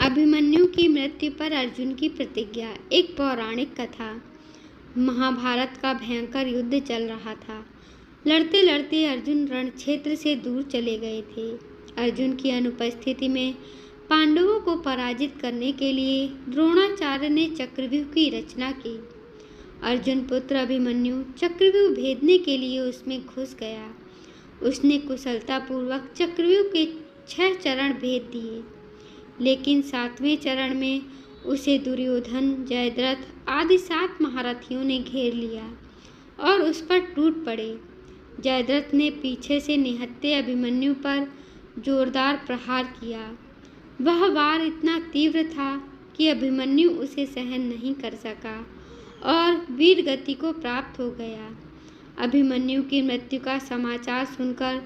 अभिमन्यु की मृत्यु पर अर्जुन की प्रतिज्ञा। एक पौराणिक कथा। महाभारत का भयंकर युद्ध चल रहा था। लड़ते लड़ते अर्जुन रण क्षेत्र से दूर चले गए थे। अर्जुन की अनुपस्थिति में पांडवों को पराजित करने के लिए द्रोणाचार्य ने चक्रव्यूह की रचना की। अर्जुन पुत्र अभिमन्यु चक्रव्यूह भेदने के लिए उसमें घुस गया। उसने कुशलतापूर्वक चक्रव्यूह के 6 चरण भेद दिए, लेकिन 7वें चरण में उसे दुर्योधन, जयद्रथ आदि 7 महारथियों ने घेर लिया और उस पर टूट पड़े। जयद्रथ ने पीछे से निहत्थे अभिमन्यु पर जोरदार प्रहार किया। वह वार इतना तीव्र था कि अभिमन्यु उसे सहन नहीं कर सका और वीर गति को प्राप्त हो गया। अभिमन्यु की मृत्यु का समाचार सुनकर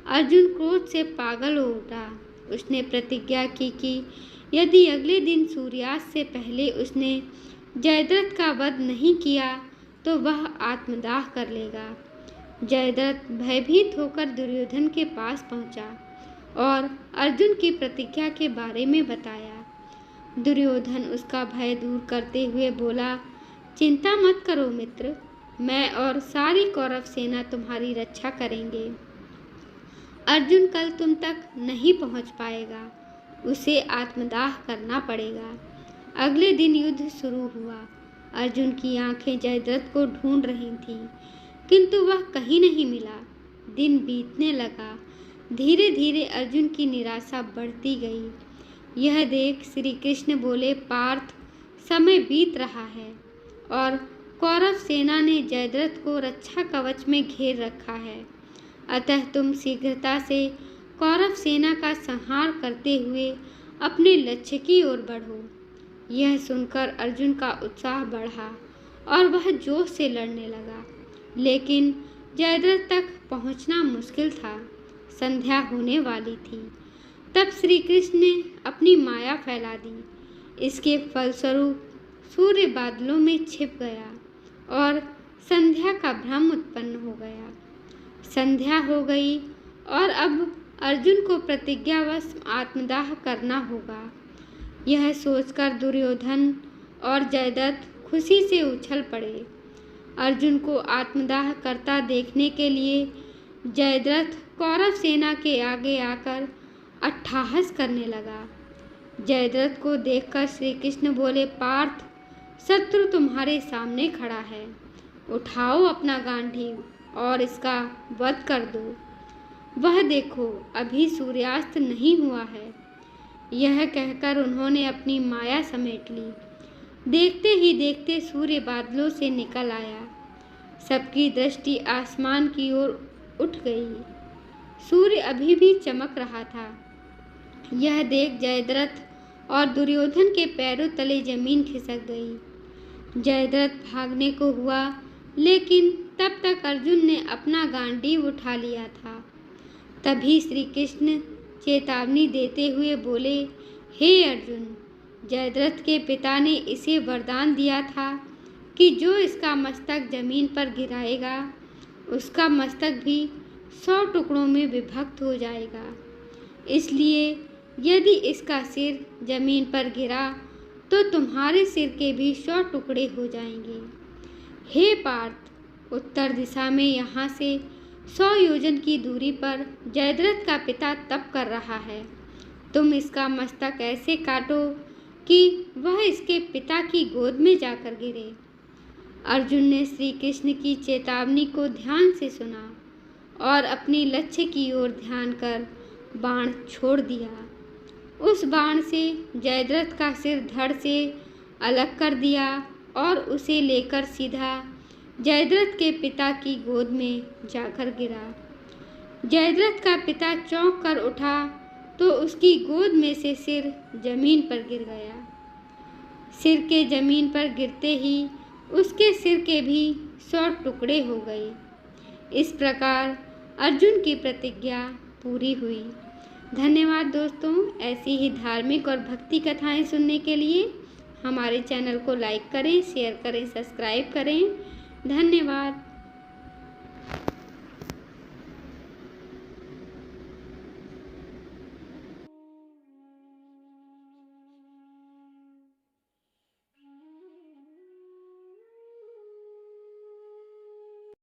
अर्जुन क्रोध से पागल हो उठा। उसने प्रतिज्ञा की कि यदि अगले दिन सूर्यास्त से पहले उसने जयद्रथ का वध नहीं किया तो वह आत्मदाह कर लेगा। जयद्रथ भयभीत होकर दुर्योधन के पास पहुंचा और अर्जुन की प्रतिज्ञा के बारे में बताया। दुर्योधन उसका भय दूर करते हुए बोला, चिंता मत करो मित्र, मैं और सारी कौरव सेना तुम्हारी रक्षा करेंगे। अर्जुन कल तुम तक नहीं पहुंच पाएगा, उसे आत्मदाह करना पड़ेगा। अगले दिन युद्ध शुरू हुआ। अर्जुन की आंखें जयद्रथ को ढूंढ रही थीं, किंतु वह कहीं नहीं मिला। दिन बीतने लगा। धीरे धीरे अर्जुन की निराशा बढ़ती गई। यह देख श्री कृष्ण बोले, पार्थ, समय बीत रहा है और कौरव सेना ने जयद्रथ को रक्षा कवच में घेर रखा है। अतः तुम शीघ्रता से कौरव सेना का संहार करते हुए अपने लक्ष्य की ओर बढ़ो। यह सुनकर अर्जुन का उत्साह बढ़ा और वह जोश से लड़ने लगा, लेकिन जयद्रथ तक पहुंचना मुश्किल था। संध्या होने वाली थी। तब श्री कृष्ण ने अपनी माया फैला दी। इसके फलस्वरूप सूर्य बादलों में छिप गया और संध्या का भ्रम उत्पन्न हो गया। संध्या हो गई और अब अर्जुन को प्रतिज्ञावश आत्मदाह करना होगा। यह सोचकर दुर्योधन और जयद्रथ खुशी से उछल पड़े। अर्जुन को आत्मदाह करता देखने के लिए जयद्रथ कौरव सेना के आगे आकर अट्टहास करने लगा। जयद्रथ को देखकर श्री कृष्ण बोले, पार्थ, शत्रु तुम्हारे सामने खड़ा है, उठाओ अपना गांडीव और इसका वध कर दो। वह देखो, अभी सूर्यास्त नहीं हुआ है। यह कहकर उन्होंने अपनी माया समेट ली। देखते ही देखते सूर्य बादलों से निकल आया। सबकी दृष्टि आसमान की ओर उठ गई। सूर्य अभी भी चमक रहा था। यह देख जयद्रथ और दुर्योधन के पैरों तले जमीन खिसक गई। जयद्रथ भागने को हुआ, लेकिन तब तक अर्जुन ने अपना गांडीव उठा लिया था। तभी श्री कृष्ण चेतावनी देते हुए बोले, हे अर्जुन, जयद्रथ के पिता ने इसे वरदान दिया था कि जो इसका मस्तक जमीन पर गिराएगा उसका मस्तक भी 100 टुकड़ों में विभक्त हो जाएगा। इसलिए यदि इसका सिर जमीन पर गिरा तो तुम्हारे सिर के भी 100 टुकड़े हो जाएंगे। हे पार्थ, उत्तर दिशा में यहाँ से 100 योजन की दूरी पर जयद्रथ का पिता तप कर रहा है। तुम इसका मस्तक ऐसे काटो कि वह इसके पिता की गोद में जाकर गिरे। अर्जुन ने श्री कृष्ण की चेतावनी को ध्यान से सुना और अपनी लक्ष्य की ओर ध्यान कर बाण छोड़ दिया। उस बाण से जयद्रथ का सिर धड़ से अलग कर दिया और उसे लेकर सीधा जयद्रथ के पिता की गोद में जाकर गिरा। जयद्रथ का पिता चौंक कर उठा तो उसकी गोद में से सिर जमीन पर गिर गया। सिर के जमीन पर गिरते ही उसके सिर के भी 100 टुकड़े हो गए। इस प्रकार अर्जुन की प्रतिज्ञा पूरी हुई। धन्यवाद दोस्तों। ऐसी ही धार्मिक और भक्ति कथाएं सुनने के लिए हमारे चैनल को लाइक करें, शेयर करें, सब्सक्राइब करें। धन्यवाद।